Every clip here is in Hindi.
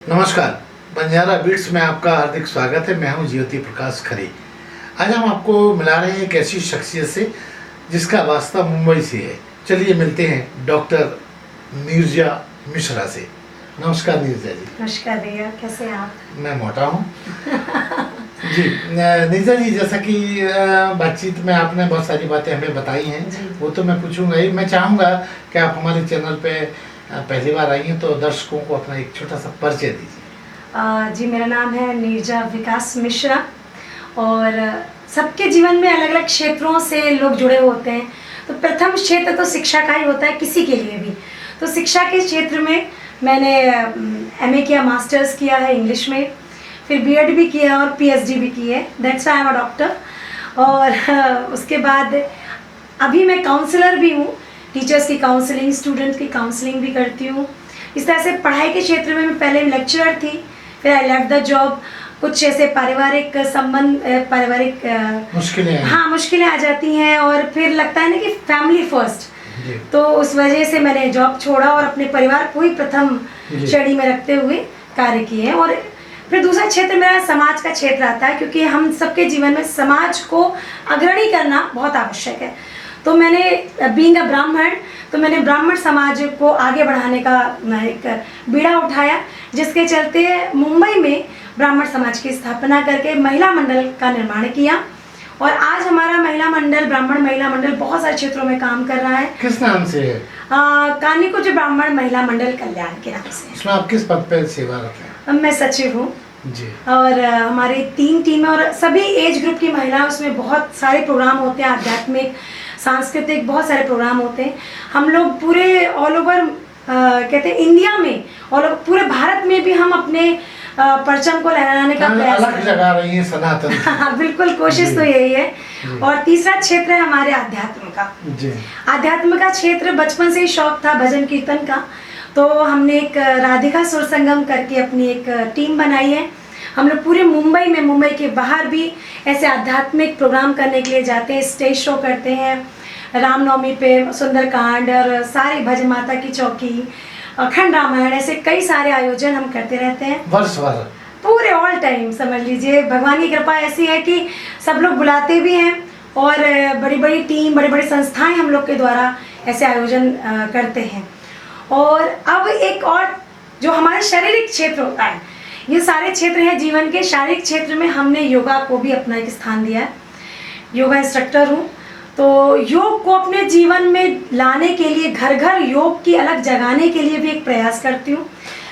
नमस्कार, बंजारा बीट्स में आपका हार्दिक स्वागत है। मैं हूं ज्योति प्रकाश खरे। आज हम आपको मिला रहे हैं एक ऐसी शख्सियत से जिसका वास्ता मुंबई से है। चलिए मिलते हैं डॉक्टर नीरजा मिश्रा से। नमस्कार नीरजा जी। नमस्कार भैया, कैसे हैं आप? मैं मोटा हूं जी। नीरजा जी, जैसा कि बातचीत में आपने बहुत सारी बातें हमें बताई हैं, वो तो मैं पूछूंगा ही। मैं चाहूँगा कि आप हमारे चैनल पे पहली बार आई हैं तो दर्शकों को अपना एक छोटा सा परिचय दीजिए। जी, मेरा नाम है नीरजा विकास मिश्रा और सबके जीवन में अलग अलग क्षेत्रों से लोग जुड़े होते हैं। तो प्रथम क्षेत्र तो शिक्षा का ही होता है किसी के लिए भी। तो शिक्षा के क्षेत्र में मैंने एमए किया, मास्टर्स किया है इंग्लिश में, फिर बीएड भी किया और पीएचडी भी की है। That's I am a doctor. और उसके बाद अभी मैं काउंसलर भी हूँ, टीचर्स की काउंसलिंग, स्टूडेंट्स की काउंसलिंग भी करती हूँ। इस तरह से पढ़ाई के क्षेत्र में मैं पहले लेक्चरर थी, फिर आई लेफ्ट द जॉब। कुछ ऐसे पारिवारिक संबंध, पारिवारिक मुश्किलें आ जाती हैं और फिर लगता है ना कि फैमिली फर्स्ट, तो उस वजह से मैंने जॉब छोड़ा और अपने परिवार को ही प्रथम श्रेणी में रखते हुए कार्य किए। और फिर दूसरा क्षेत्र मेरा समाज का क्षेत्र आता है, क्योंकि हम सबके जीवन में समाज को अग्रणी करना बहुत आवश्यक है। तो मैंने बीइंग अ ब्राह्मण, तो मैंने ब्राह्मण समाज को आगे बढ़ाने का एक बीड़ा उठाया, जिसके चलते मुंबई में ब्राह्मण समाज की स्थापना करके महिला मंडल का निर्माण किया। और आज हमारा महिला मंडल, ब्राह्मण महिला मंडल, बहुत सारे क्षेत्रों में काम कर रहा है। किस नाम से है? कानिकुज ब्राह्मण महिला मंडल कल्याण के नाम से। इसमें आप किस पद पर सेवा रखते हैं? मैं सचिव हूँ जी। और हमारी 3 टीमें और सभी एज ग्रुप की महिलाएं, उसमें बहुत सारे प्रोग्राम होते हैं, आध्यात्मिक, सांस्कृतिक, बहुत सारे प्रोग्राम होते हैं। हम लोग पूरे ऑल ओवर कहते हैं इंडिया में, और पूरे भारत में भी हम अपने परचम को लहराने का प्रयास कर अलग जगह रही है सनातन। हाँ, बिल्कुल, कोशिश तो यही है। और तीसरा क्षेत्र है हमारे अध्यात्म का। अध्यात्म का क्षेत्र बचपन से ही शौक था भजन कीर्तन का, तो हमने एक राधिका सुर संगम करके अपनी एक टीम बनाई है। हम लोग पूरे मुंबई में, मुंबई के बाहर भी ऐसे आध्यात्मिक प्रोग्राम करने के लिए जाते हैं, स्टेज शो करते हैं। रामनवमी पे सुंदरकांड और सारी भजन माता की चौकी, अखंड रामायण, ऐसे कई सारे आयोजन हम करते रहते हैं वर्ष भर, पूरे ऑल टाइम। समझ लीजिए भगवान की कृपा ऐसी है कि सब लोग बुलाते भी हैं और बड़ी बड़ी टीम, बड़ी बड़ी संस्थाएं हम लोग के द्वारा ऐसे आयोजन करते हैं। और अब एक और जो हमारे शारीरिक क्षेत्र होता है, ये सारे क्षेत्र हैं जीवन के। शारीरिक क्षेत्र में हमने योगा को भी अपना एक स्थान दिया है। योगा इंस्ट्रक्टर हूँ, तो योग को अपने जीवन में लाने के लिए, घर घर योग की अलग जगाने के लिए भी एक प्रयास करती हूँ।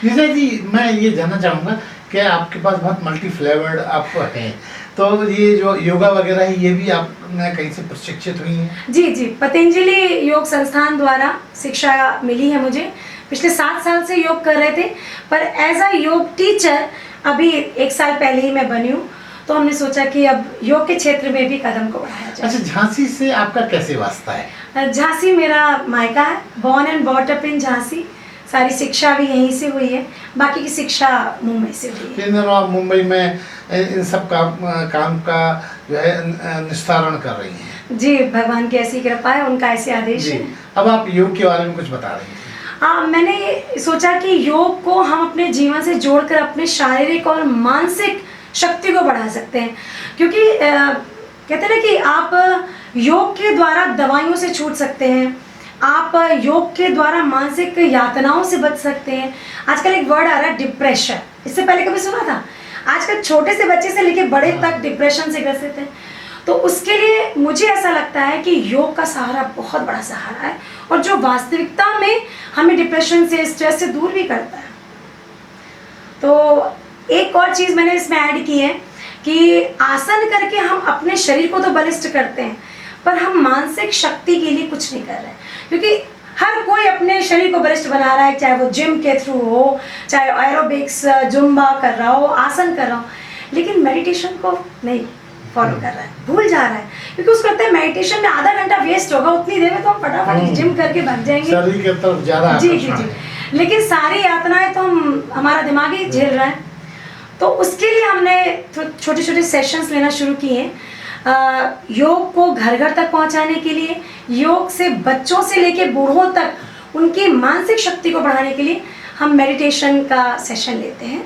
नीरजा जी, मैं ये जानना चाहूँगा कि आपके पास बहुत मल्टी फ्लेवर्ड आप हैं, तो ये जो योगा वगैरह है, ये भी आपने कहीं से प्रशिक्षित हुई हैं? जी जी, पतंजलि योग संस्थान द्वारा शिक्षा मिली है मुझे। पिछले 7 साल से योग कर रहे थे, पर एज अ योग टीचर अभी 1 साल पहले ही मैं बनी हूँ। तो हमने सोचा कि अब योग के क्षेत्र में भी कदम को बढ़ाया जाए। अच्छा, झांसी से आपका कैसे वास्ता है? झांसी मेरा मायका है, born and bought up in Jhansi. सारी शिक्षा भी यहीं से हुई है, बाकी की शिक्षा मुंबई से हुई है। आप मुंबई में इन सब काम का जो है निस्तारण कर रही हैं। जी, भगवान की ऐसी कृपा है, उनका ऐसे आदेश है। अब आप योग के बारे में कुछ बता रही हैं। मैंने सोचा कि योग को हम अपने जीवन से जोड़कर अपने शारीरिक और मानसिक शक्ति को बढ़ा सकते हैं। क्योंकि कहते हैं ना कि आप योग के द्वारा दवाइयों से छूट सकते हैं, आप योग के द्वारा मानसिक यातनाओं से बच सकते हैं। आजकल एक वर्ड आ रहा है डिप्रेशन, इससे पहले कभी सुना था? आजकल छोटे से बच्चे से लेकर बड़े तक डिप्रेशन से ग्रसित हैं। तो उसके लिए मुझे ऐसा लगता है कि योग का सहारा बहुत बड़ा सहारा है, और जो वास्तविकता में हमें डिप्रेशन से, स्ट्रेस से दूर भी करता है। तो एक और चीज़ मैंने इसमें ऐड की है कि आसन करके हम अपने शरीर को तो बलिष्ठ करते हैं, पर हम मानसिक शक्ति के लिए कुछ नहीं कर रहे हैं। क्योंकि हर कोई अपने शरीर को बलिष्ठ बना रहा है, चाहे वो जिम के थ्रू हो, चाहे एरोबिक्स, जुम्बा कर रहा हो, आसन कर रहा हो, लेकिन मेडिटेशन को नहीं फॉलो कर रहा है, भूल जा रहा है। क्योंकि उसको लगता है मेडिटेशन में आधा घंटा वेस्ट होगा, उतनी देर में तो हम फटाफट जिम करके भाग जाएंगे, शरीर की तरफ ज़्यादा। जी जी जी। लेकिन सारी यातनाएं तो हमारा दिमाग ही झेल रहा है। तो उसके लिए हमने छोटे छोटे सेशंस लेना शुरू किए हैं। योग को घर घर तक पहुंचाने के लिए, योग से बच्चों से लेके बूढ़ों तक उनकी मानसिक शक्ति को बढ़ाने के लिए हम मेडिटेशन का सेशन लेते हैं।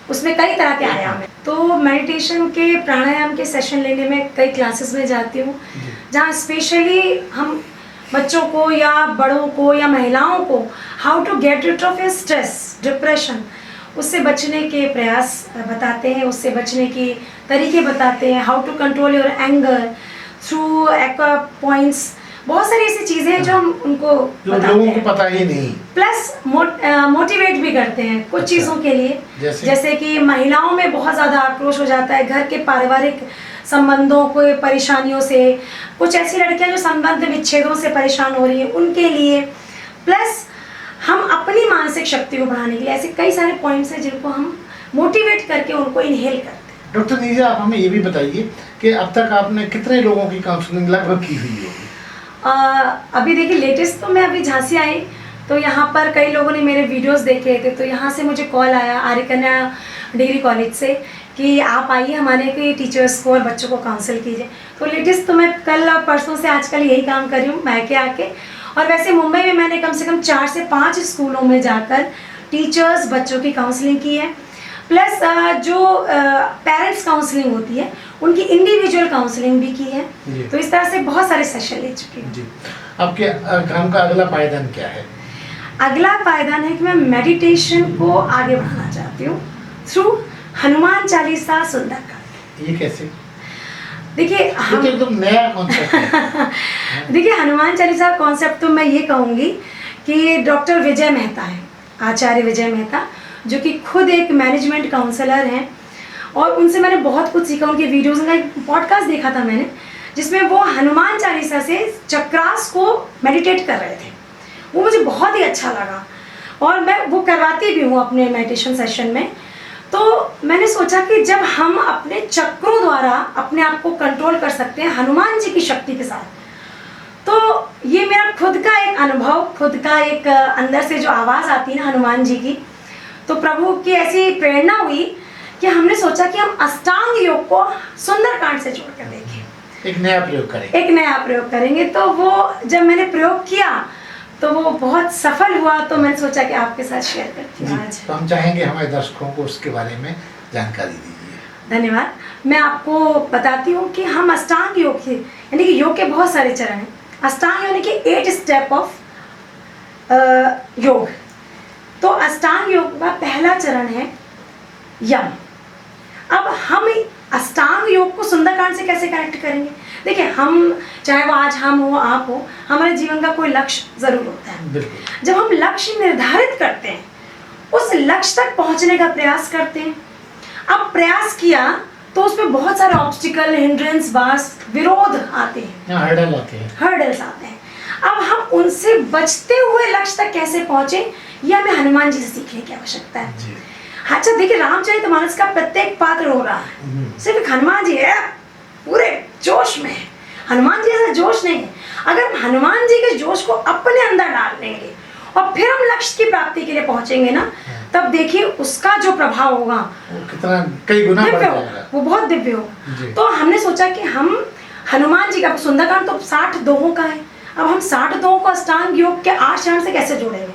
उसमें कई तरह के आयाम हैं। तो मेडिटेशन के प्राणायाम के सेशन लेने में कई क्लासेस में जाती हूँ, जहाँ स्पेशली हम बच्चों को या बड़ों को या महिलाओं को how to get rid of your stress, depression, उससे बचने के प्रयास बताते हैं, उससे बचने के तरीके बताते हैं, how to control your anger through aqua points. बहुत सारी ऐसी चीज़ें हैं जो हम उनको जो लोगों को पता ही नहीं। प्लस मोटिवेट भी करते हैं कुछ चीज़ों के लिए, जैसे कि महिलाओं में बहुत ज़्यादा आक्रोश हो जाता है घर के पारिवारिक संबंधों को परेशानियों से, कुछ ऐसी लड़कियां जो संबंध विच्छेदों से परेशान हो रही हैं उनके लिए, प्लस हम अपनी मानसिक शक्ति को बढ़ाने के लिए ऐसे कई सारे पॉइंट्स हैं जिनको हम मोटिवेट करके उनको इनहेल करते हैं। डॉक्टर नीजा, आप हमें ये भी बताइए कि अब तक आपने कितने लोगों की काउंसलिंग लगभग की हुई होगी? अभी देखिए लेटेस्ट तो मैं अभी झांसी आई तो यहाँ पर कई लोगों ने मेरे वीडियोस देखे थे, तो यहाँ से मुझे कॉल आया आर्य कन्या डिग्री कॉलेज से कि आप आइए हमारे के टीचर्स को और बच्चों को काउंसिल कीजिए। तो लेटेस्ट तो मैं कल परसों से आजकल यही काम कर रही हूँ मायके आके। और वैसे मुंबई में मैंने कम से कम 4 से 5 स्कूलों में जाकर टीचर्स बच्चों की काउंसलिंग की है, प्लस जो पेरेंट्स काउंसलिंग होती है उनकी इंडिविजुअल काउंसलिंग भी की है। तो इस तरह से बहुत सारे सेशन ले चुकी हूँ। आपके काम का अगला पायदान क्या है? अगला पायदान है कि मैं मेडिटेशन को आगे बढ़ाना चाहती हूँ थ्रू हनुमान चालीसा सुंदरकांड। ये कैसे? देखिए हम एकदम नया कॉन्सेप्ट है। देखिए हनुमान चालीसा कॉन्सेप्ट तो मैं ये कहूँगी कि डॉक्टर विजय मेहता है, आचार्य विजय मेहता, जो कि खुद एक मैनेजमेंट काउंसलर हैं, और उनसे मैंने बहुत कुछ सीखा। उनके वीडियोज़ का एक पॉडकास्ट देखा था मैंने, जिसमें वो हनुमान चालीसा से चक्रास को मेडिटेट कर रहे थे। वो मुझे बहुत ही अच्छा लगा और मैं वो करवाती भी हूँ अपने मेडिटेशन सेशन में। तो मैंने सोचा कि जब हम अपने चक्रों द्वारा अपने आप को कंट्रोल कर सकते हैं हनुमान जी की शक्ति के साथ, तो ये मेरा खुद का एक अनुभव, खुद का एक अंदर से जो आवाज़ आती है ना हनुमान जी की, तो प्रभु की ऐसी प्रेरणा हुई कि हमने सोचा कि हम अष्टांग योग को सुंदरकांड से जोड़ कर देखें, एक नया प्रयोग करेंगे। तो वो जब मैंने प्रयोग किया तो वो बहुत सफल हुआ, तो मैंने सोचा कि आपके साथ शेयर करती हूँ आज। तो हम चाहेंगे हमारे दर्शकों को उसके बारे में जानकारी दीजिए। धन्यवाद। मैं आपको बताती हूँ कि हम अष्टांग योग के, यानी कि योग के बहुत सारे चरण हैं। अष्टांग यानी कि 8 स्टेप ऑफ योग। तो अष्टांग योग का पहला चरण है यम। अब हम अष्टांग योग को सुंदरकांड से कैसे कनेक्ट करेंगे? देखिए, हम चाहे वो आज हम हो आप हो, हमारे जीवन का कोई लक्ष्य जरूर होता है। जब हम लक्ष्य निर्धारित करते हैं, उस लक्ष्य तक पहुंचने का प्रयास करते हैं। अब प्रयास किया तो उसमें बहुत सारे ऑब्स्टिकल, हिंड्रेंस, बार्स, विरोध आते हैं, हर्डल्स आते हैं। अब हम उनसे बचते हुए लक्ष्य तक कैसे पहुंचे, ये हमें हनुमान जी से सीखने की आवश्यकता है। अच्छा देखिए, रामचरितमानस का प्रत्येक पात्र रो रहा है, सिर्फ हनुमान जी है पूरे जोश में है। हनुमान जी ऐसा जोश नहीं है। अगर हम हनुमान जी के जोश को अपने अंदर डाल लेंगे और फिर हम लक्ष्य की प्राप्ति के लिए पहुंचेंगे ना, तब देखिए उसका जो प्रभाव होगा वो कितना कई गुना बढ़ जाएगा, वो बहुत दिव्य होगा। तो हमने सोचा कि हम हनुमान जी का सुंदरकांड तो 60 दोहों का है। अब हम 60 दोहों को अष्टांग योग के 8 चरण से कैसे जोड़ेंगे?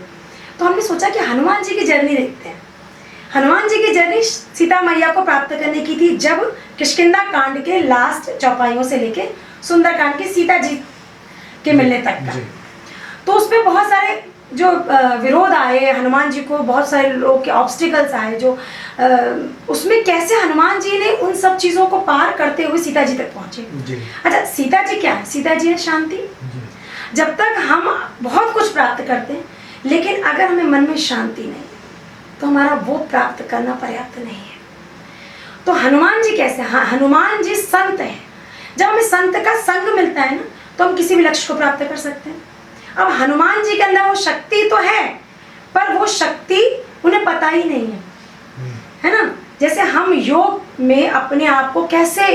तो हमने सोचा कि हनुमान जी की जर्नी देखते हैं। हनुमान जी की जर्नी सीता मैया को प्राप्त करने की थी, जब किष्किंधा कांड के लास्ट चौपाइयों से लेके सुंदरकांड की सीता जी के मिलने तक का। तो उसमें बहुत सारे जो विरोध आए हनुमान जी को, बहुत सारे लोग के ऑब्स्टिकल्स आए, जो उसमें कैसे हनुमान जी ने उन सब चीज़ों को पार करते हुए सीता जी तक पहुँचे। अच्छा, सीता जी क्या है? सीता जी है शांति। जब तक हम बहुत कुछ प्राप्त करते हैं, लेकिन अगर हमें मन में शांति नहीं तो हमारा वो प्राप्त करना पर्याप्त नहीं है। तो हनुमान जी कैसे? हाँ, हनुमान जी संत हैं। जब हमें संत का संग मिलता है ना, तो हम किसी भी लक्ष्य को प्राप्त कर सकते हैं। अब हनुमान जी के अंदर वो शक्ति तो है, पर वो शक्ति उन्हें पता ही नहीं है ना? जैसे हम योग में अपने आप को कैसे,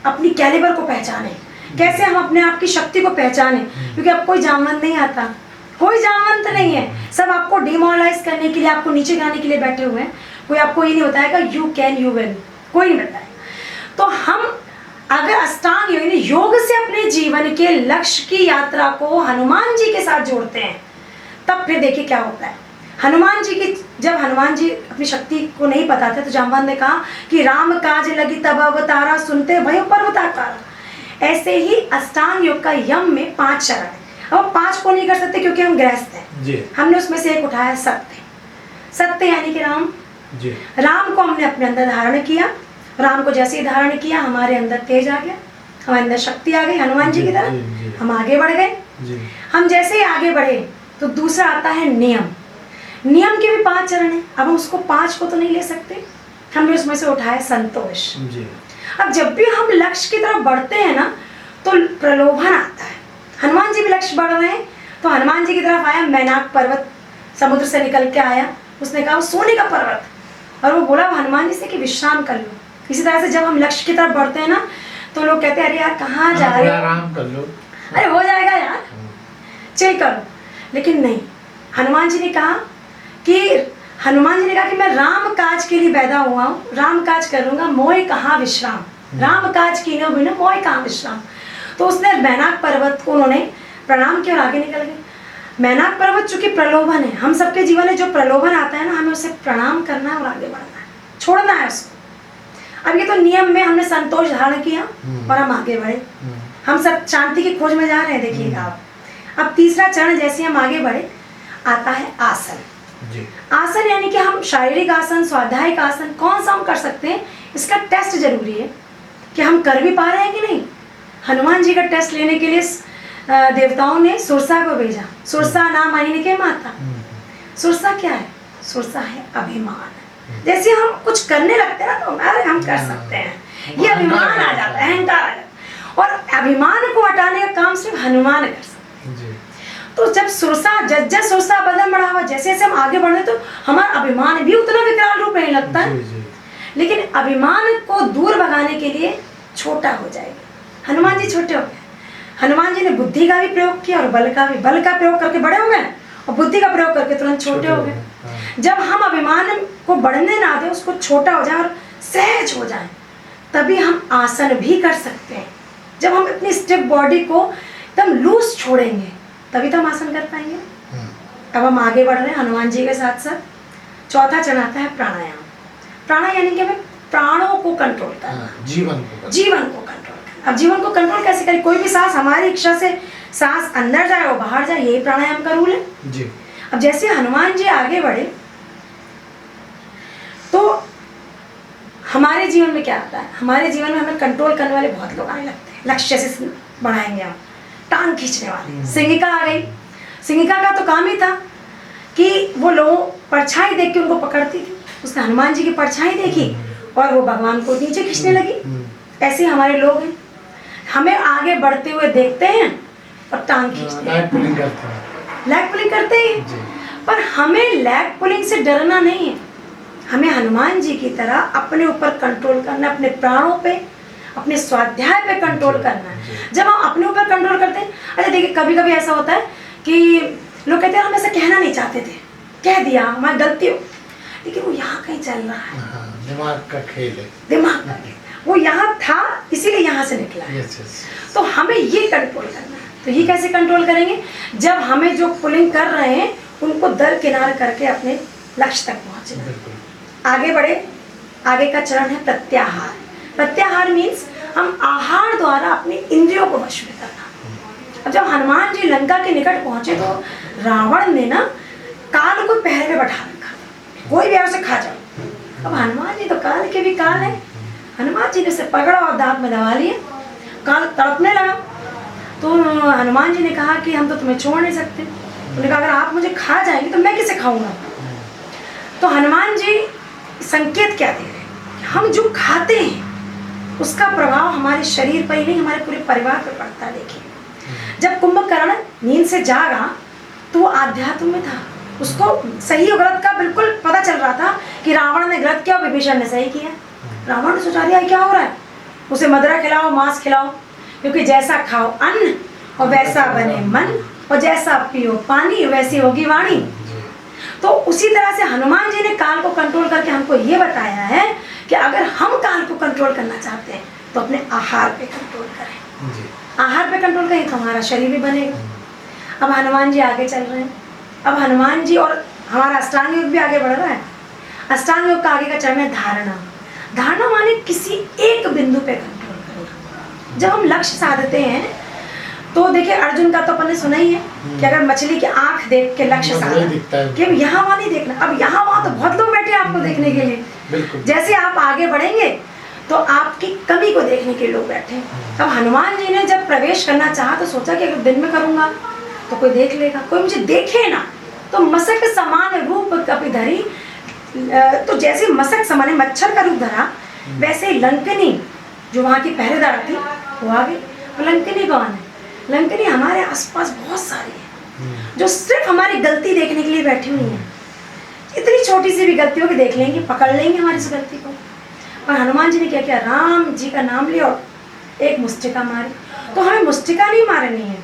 अपनी कैलिबर को पहचाने, कैसे हम अपने आप की शक्ति को पहचाने, क्योंकि अब कोई जामवंत नहीं आता, कोई जामवंत नहीं है। सब आपको डिमोरलाइज करने के लिए, आपको नीचे गिराने के लिए बैठे हुए हैं। कोई आपको ये नहीं बताएगा यू कैन यू विल, कोई नहीं बताएगा। तो हम अगर अष्टांग योग से अपने जीवन के लक्ष्य की यात्रा को हनुमान जी के साथ जोड़ते हैं, तब फिर देखिए क्या होता है। हनुमान जी की, जब हनुमान जी अपनी शक्ति को नहीं पता था तो जामवंत ने कहा कि राम काज लगी तब अवतारा, सुनते भयो पर्वताकारा। ऐसे ही अष्टांग योग का यम में 5 चरण है। अब हम 5 को नहीं कर सकते क्योंकि हम गृहस्थ हैं जी। हमने उसमें से एक उठाया सत्य। सत्य यानी कि राम जी। राम को हमने अपने अंदर धारण किया। राम को जैसे ही धारण किया हमारे अंदर तेज आ गया, हमारे अंदर शक्ति आ गई हनुमान जी की तरह, हम आगे बढ़ गए। हम जैसे ही आगे बढ़े तो दूसरा आता है नियम। नियम के भी 5 चरण है। अब हम उसको 5 को तो नहीं ले सकते, हमने उसमें से उठाया संतोष। अब जब भी हम लक्ष्य की तरफ बढ़ते हैं ना तो प्रलोभन आता है। हनुमान जी भी लक्ष्य बढ़ रहे हैं तो हनुमान जी की तरफ आया मैनाक पर्वत, समुद्र से निकल के आया, उसने कहा वो सोने का पर्वत, और वो बोला हनुमान जी से कि विश्राम कर लो। इसी तरह से जब हम लक्ष्य की तरफ बढ़ते हैं ना तो लोग कहते हैं अरे यार कहाँ जा रहे हो, आराम कर लो, अरे हो जाएगा यार, चिल करो। लेकिन नहीं, हनुमान जी ने कहा कि मैं राम काज के लिए पैदा हुआ हूँ, राम काज करूँगा, मोय कहाँ विश्राम, राम काज कीनो बिनो मोय कहाँ विश्राम। तो उसने मैनाक पर्वत को उन्होंने प्रणाम किया और आगे निकल गए। मैनाक पर्वत चूंकि प्रलोभन है, हम सबके जीवन में जो प्रलोभन आता है ना हमें उसे प्रणाम करना है और आगे बढ़ना है, छोड़ना है उसको। अब ये तो नियम में हमने संतोष धारण किया और हम आगे बढ़े, हम सब शांति की खोज में जा रहे हैं। देखिएगा आप, अब तीसरा चरण जैसे हम आगे बढ़े आता है आसन। आसन यानी कि हम शारीरिक आसन, स्वाध्यायिक आसन कौन सा हम कर सकते हैं, इसका टेस्ट जरूरी है कि हम कर भी पा रहे हैं कि नहीं। हनुमान जी का टेस्ट लेने के लिए देवताओं ने सुरसा को भेजा। सुरसा नाम आईने के माता। सुरसा क्या है? सुरसा है अभिमान। जैसे हम कुछ करने लगते हैं ना तो अरे हम कर सकते हैं, ये अभिमान आ जाता है, अहंकार आ जाता है। और अभिमान को हटाने का काम सिर्फ हनुमान कर सकते हैं। तो जब सुरसा जज सुरसा बदन बढ़ा हुआ, जैसे जैसे हम आगे बढ़े तो हमारा अभिमान भी उतना विकराल रूप नहीं लगता है, लेकिन अभिमान को दूर भगाने के लिए छोटा हो जाएगा। हनुमान जी छोटे हो गए। हनुमान जी ने बुद्धि का भी प्रयोग किया और बल का प्रयोग करके बड़े हो गए और बुद्धि का प्रयोग करके तुरंत छोटे हो गए। जब हम अभिमान को बढ़ने ना दें, उसको छोटा हो जाए और सहज हो जाए, तभी हम आसन भी कर सकते हैं। जब हम अपनी स्टिफ बॉडी को एकदम लूज छोड़ेंगे तभी तो हम आसन कर पाएंगे। अब हम आगे बढ़ रहे हैं हनुमान जी के साथ साथ। चौथा चरण आता है प्राणायाम। प्राणायाम यानी कि हमें प्राणों को कंट्रोल करना, जीवन को कंट्रोल करना। अब जीवन को कंट्रोल कैसे करें? कोई भी सांस हमारी इच्छा से सांस अंदर जाए और बाहर जाए, यही प्राणायाम का रूल है जी। अब जैसे हनुमान जी आगे बढ़े तो हमारे जीवन में क्या आता है? हमारे जीवन में हमें कंट्रोल करने वाले बहुत लोग आने लगते हैं। लक्ष्य से बढ़ाएंगे हम, टांग खींचने वाले। सिंगिका आ गई। सिंगिका का तो काम ही था कि वो लोगों परछाई देख के उनको पकड़ती थी। उसने हनुमान जी की परछाई देखी और वो भगवान को नीचे खींचने लगी। ऐसे हमारे लोग हैं, हमें आगे बढ़ते हुए देखते हैं और टांग खींचते हैं, लैग पुलिंग करते हैं। पर हमें लैग पुलिंग से डरना नहीं है, हमें हनुमान जी की तरह अपने ऊपर कंट्रोल करना, अपने प्राणों पे, अपने स्वाध्याय पे कंट्रोल करना है। जब हम अपने ऊपर कंट्रोल करते हैं, अच्छा देखिए कभी कभी ऐसा होता है कि लोग कहते हैं हम ऐसा कहना नहीं चाहते थे, कह दिया, हमारी गलती हो, लेकिन वो यहाँ कहीं चल रहा है, दिमाग का खेल है, दिमाग का खेल, वो यहाँ था इसीलिए यहाँ से निकला है। तो हमें ये कंट्रोल करना है। तो ये कैसे कंट्रोल करेंगे? जब हमें जो पुलिंग कर रहे हैं उनको दरकिनार करके अपने लक्ष्य तक पहुँचना। आगे बढ़े, आगे का चरण है प्रत्याहार। प्रत्याहार मीन्स हम आहार द्वारा अपनी इंद्रियों को वश में करना। अब जब हनुमान जी लंका के निकट पहुंचे तो रावण ने ना काल को पहरे में बैठा रखा, कोई भी उसे खा जाओ। अब हनुमान जी तो काल के भी काल है, हनुमान जी ने उसे पकड़ा और दांत में दबा लिया, काल तड़पने लगा। तो हनुमान जी ने कहा कि हम तो तुम्हें छोड़ नहीं सकते। उन्होंने कहा अगर आप मुझे खा जाएंगे तो मैं किसे खाऊंगा? तो हनुमान जी संकेत क्या दे रहे हैं? हम जो खाते हैं उसका प्रभाव हमारे शरीर पर ही नहीं, हमारे पूरे परिवार पर पड़ता है। देखिए जब कुंभकर्ण नींद से जागा तो वो आध्यात्म में था, उसको सही और गलत का बिल्कुल पता चल रहा था कि रावण ने गलत किया, विभीषण ने सही किया। रावण ने सोचा दिया क्या हो रहा है, उसे मदिरा खिलाओ, मांस खिलाओ, क्योंकि जैसा खाओ अन्न और वैसा बने मन, और जैसा पियो पानी वैसी होगी वाणी। तो उसी तरह से हनुमान जी ने काल को कंट्रोल करके हमको ये बताया है कि अगर हम काल को कंट्रोल करना चाहते हैं तो अपने आहार पे कंट्रोल करें। आहार पे कंट्रोल करें तो हमारा शरीर भी बनेगा। अब हनुमान जी आगे चल रहे हैं। अब हनुमान जी और हमारा अष्टांग योग भी आगे बढ़ रहा है। अष्टांग योग का आगे का चरण है धारणा। धारणा माने किसी एक बिंदु पे कंट्रोल करना। जब हम लक्ष्य साधते हैं तो देखिए, अर्जुन का तो अपन ने सुना ही है कि अगर मछली की आंख देख के लक्ष्य साधा कि अब यहाँ वहाँ नहीं देखना, अब यहाँ वहाँ तो बहुत लोग बैठे हैं आपको देखने के लिए। जैसे आप आगे बढ़ेंगे तो आपकी कमी को देखने के लोग बैठे हैं। अब हनुमान जी ने जब प्रवेश करना चाहा तो सोचा कि अगर दिन में करूंगा तो कोई देख लेगा, कोई मुझे देखे ना। तो मसक समान रूप कपिधरी, तो जैसे मसक समान मच्छर का रूप धरा, वैसे लंकनी जो वहाँ की पहरेदार थी वो आ गई। लंकनी कौन है? लंकनी हमारे आसपास बहुत सारी है जो सिर्फ हमारी गलती देखने के लिए बैठी हुई है। इतनी छोटी सी भी गलती हो कि देख लेंगे, पकड़ लेंगे हमारी इस गलती को। और हनुमान जी ने क्या किया? राम जी का नाम लिया और एक मुस्टिका मारी। तो हमें मुस्टिका नहीं मारनी है,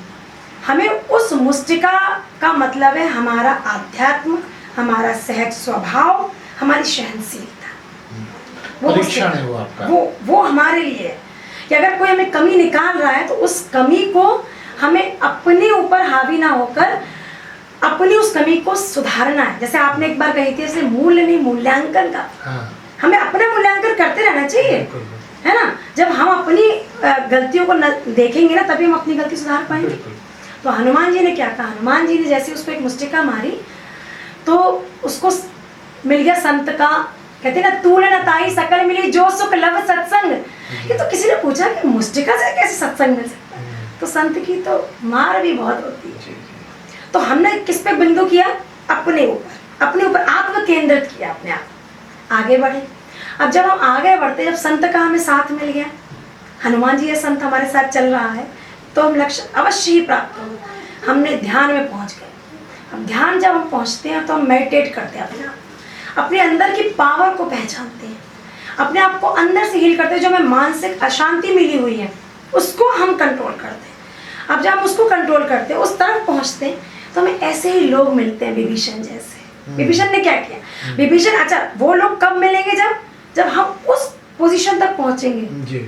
हमें उस मुस्टिका का मतलब है हमारा आध्यात्म, हमारा सहज स्वभाव, हमारी सहनशीलता। वो परीक्षण है वो आपका। वो हमारे लिए है कि अगर कोई हमें कमी निकाल रहा है तो उस कमी को हमें अपने ऊपर हावी ना होकर अपनी उस कमी को सुधारना है। जैसे आपने एक बार कही थी, इसलिए मूल्य नहीं मूल्यांकन का। हमें अपना मूल्यांकन करते रहना चाहिए, है ना। जब हम अपनी गलतियों को देखेंगे ना, तभी हम अपनी गलती सुधार पाएंगे। तो हनुमान जी ने क्या कहा? हनुमान जी ने जैसे उसको एक मुस्टिका मारी तो उसको मिल गया संत का, कहते ना, तूने न ताई सकल मिली जो सुख लव सत्संग। ये तो किसी ने पूछा कि मुस्टिका से कैसे सत्संग मिल सकता है? तो संत की तो मार भी बहुत होती है। तो हमने किस पे बिंदु किया? अपने ऊपर आत्म केंद्रित किया, अपने आप आगे बढ़े। अब जब हम आगे बढ़ते, जब संत का हमें साथ मिल गया, हनुमान जी ये संत हमारे साथ चल रहा है, तो हम लक्ष्य अवश्य ही प्राप्त हो। हमने ध्यान में पहुंच गए। अब ध्यान जब हम पहुंचते हैं तो हम मेडिटेट करते हैं, अपने अंदर की पावर को पहचानते हैं, अपने आप को अंदर से हील करते हैं। जो हमें मानसिक अशांति मिली हुई है उसको हम कंट्रोल करते हैं। अब जब हम उसको कंट्रोल करते हैं, उस तरफ पहुंचते हैं, तो हमें ऐसे ही लोग मिलते हैं, विभीषण जैसे। विभीषण ने क्या किया? विभीषण, अच्छा वो लोग कब मिलेंगे? जब हम उस पोजीशन तक पहुंचेंगे।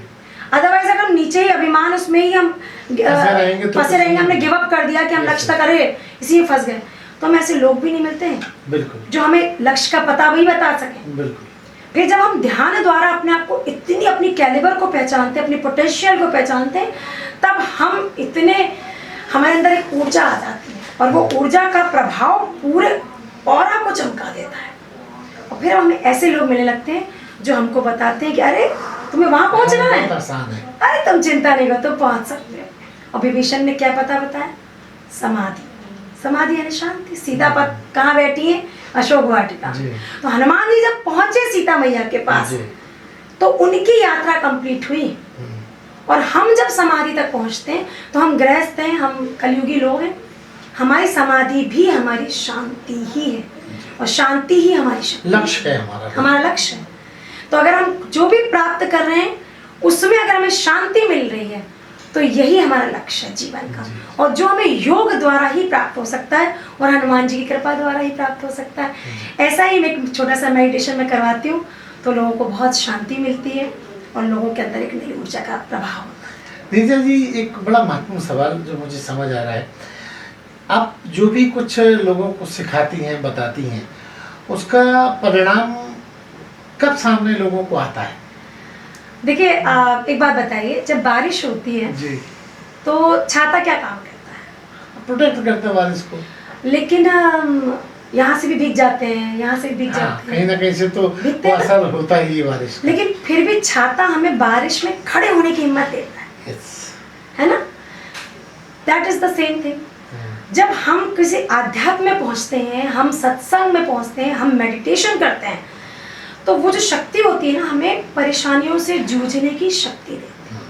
अदरवाइज अगर हम नीचे ही अभिमान उसमें ही हम फंसे रहेंगे, हमने गिव अप कर दिया कि हम लक्ष्य तक अरे इसी में फंस गए, तो हमें ऐसे लोग भी नहीं मिलते हैं बिल्कुल जो हमें लक्ष्य का पता भी बता सके। बिल्कुल। फिर जब हम ध्यान द्वारा अपने आप को इतनी, अपनी कैलिबर को पहचानते हैं, अपनी पोटेंशियल को पहचानते हैं, तब हम इतने, हमारे अंदर एक ऊर्जा आ जाती है और वो ऊर्जा का प्रभाव पूरे ऑरा को चमका देता है। और फिर हमें ऐसे लोग मिलने लगते हैं जो हमको बताते हैं कि अरे तुम्हें वहां पहुंचना है, अरे तुम चिंता नहीं करो, तुम पहुंच सकते हो। और विभीषण ने क्या पता बताया? समाधि। समाधि यानी शांति। सीता पर कहाँ बैठी है? अशोक वाटिका। तो हनुमान जी जब पहुंचे सीता मैया के पास तो उनकी यात्रा कंप्लीट हुई। और हम जब समाधि तक पहुंचते हैं तो हम गृहस्थ हैं, हम कलयुगी लोग हैं, हमारी समाधि भी हमारी शांति ही है और शांति ही हमारी शक्ति, लक्ष्य है, हमारा लक्ष्य है। तो अगर हम जो भी प्राप्त कर रहे हैं उसमें अगर हमें शांति मिल रही है तो यही हमारा लक्ष्य है जीवन का, और जो हमें योग द्वारा ही प्राप्त हो सकता है और हनुमान जी की कृपा द्वारा ही प्राप्त हो सकता है। ऐसा ही मैं एक छोटा सा मेडिटेशन में करवाती हूँ तो लोगों को बहुत शांति मिलती है और लोगों के अंदर एक नई ऊर्जा का प्रभाव होता है। नीता जी, एक बड़ा महत्वपूर्ण सवाल जो मुझे समझ आ रहा है, आप जो भी कुछ लोगों को सिखाती हैं, बताती हैं, उसका परिणाम कब सामने लोगों को आता है? देखिए, एक बात बताइए, जब बारिश होती है जी, तो छाता क्या काम करता है? प्रोटेक्ट करता है बारिश को। लेकिन यहाँ से भी भीग जाते हैं, यहाँ से भी भीग जाते हैं, कहीं ना कहीं से तो असर होता ही है बारिश का। लेकिन फिर भी छाता हमें बारिश में खड़े होने की हिम्मत देता है, है ना? That is the same thing. जब हम किसी आध्यात्म में पहुँचते हैं, हम सत्संग में पहुँचते हैं, हम मेडिटेशन करते हैं, तो वो जो शक्ति होती है ना, हमें परेशानियों से जूझने की शक्ति देती है।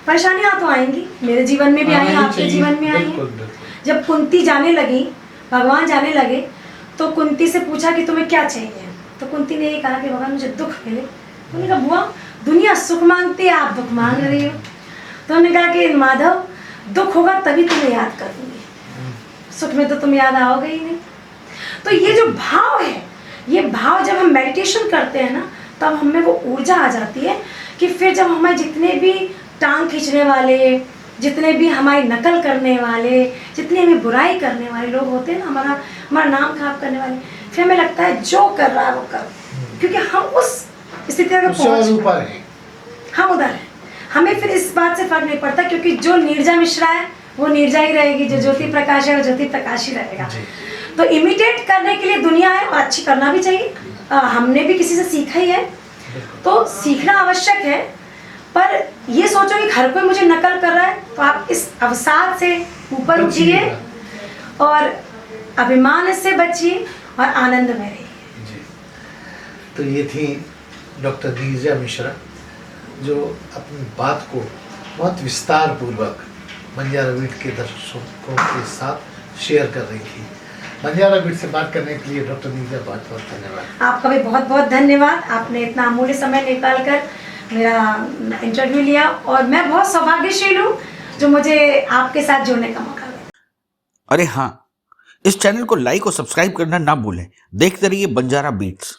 परेशानियां तो आएंगी, मेरे जीवन में भी आई, आपके जीवन में आई है। जब कुंती जाने लगी, भगवान जाने लगे, तो कुंती से पूछा कि तुम्हें क्या चाहिए? तो कुंती ने ये कहा कि भगवान मुझे दुख मिले। तो उन्होंने कहा बुआ, दुनिया सुख मांगती है, आप दुख मांग रही हो। तो उन्होंने कहा कि माधव, दुख होगा तभी तुम्हें याद करूंगी, सुख में तो तुम याद आओगे ही नहीं। तो ये जो भाव है, ये भाव जब हम मेडिटेशन करते हैं ना, तब हमें वो ऊर्जा आ जाती है कि फिर जब हमें जितने भी टांग खींचने वाले, जितने भी हमारी नकल करने वाले, जितने हमें बुराई करने वाले लोग होते हैं ना, हमारा नाम खराब करने वाले, फिर हमें लगता है जो कर रहा है वो कर, क्योंकि हम उस स्थिति तक उससे और ऊपर है। हम उधर हैं। हमें फिर इस बात से फर्क नहीं पड़ता, क्योंकि जो नीरजा मिश्रा है वो नीरजा ही रहेगी, जो ज्योति प्रकाश है वो ज्योति प्रकाश ही रहेगा। तो इमिटेट करने के लिए दुनिया है और अच्छी करना भी चाहिए। हमने भी किसी से सीखा ही है, तो सीखना आवश्यक है, पर ये सोचो कि हर कोई मुझे नकल कर रहा है, तो आप इस अवसाद से ऊपर उठिए और अभिमान से बचिए और आनंद में रहिए। जी, तो ये थी डॉक्टर नीरजा मिश्रा, जो अपनी बात को बहुत विस्तार पूर्वक बंजारा बीट के दर्शकों के साथ शेयर कर रही थी। बंजारा बीट से बात करने के लिए डॉक्टर नीरजा बहुत बहुत धन्यवाद। आपका भी बहुत बहुत धन्यवाद, आपने इतना अमूल्य समय निकाल कर मेरा इंटरव्यू लिया, और मैं बहुत सौभाग्यशाली हूँ जो मुझे आपके साथ जुड़ने का मौका मिला। अरे हाँ, इस चैनल को लाइक और सब्सक्राइब करना ना भूलें। देखते रहिए बंजारा बीट्स।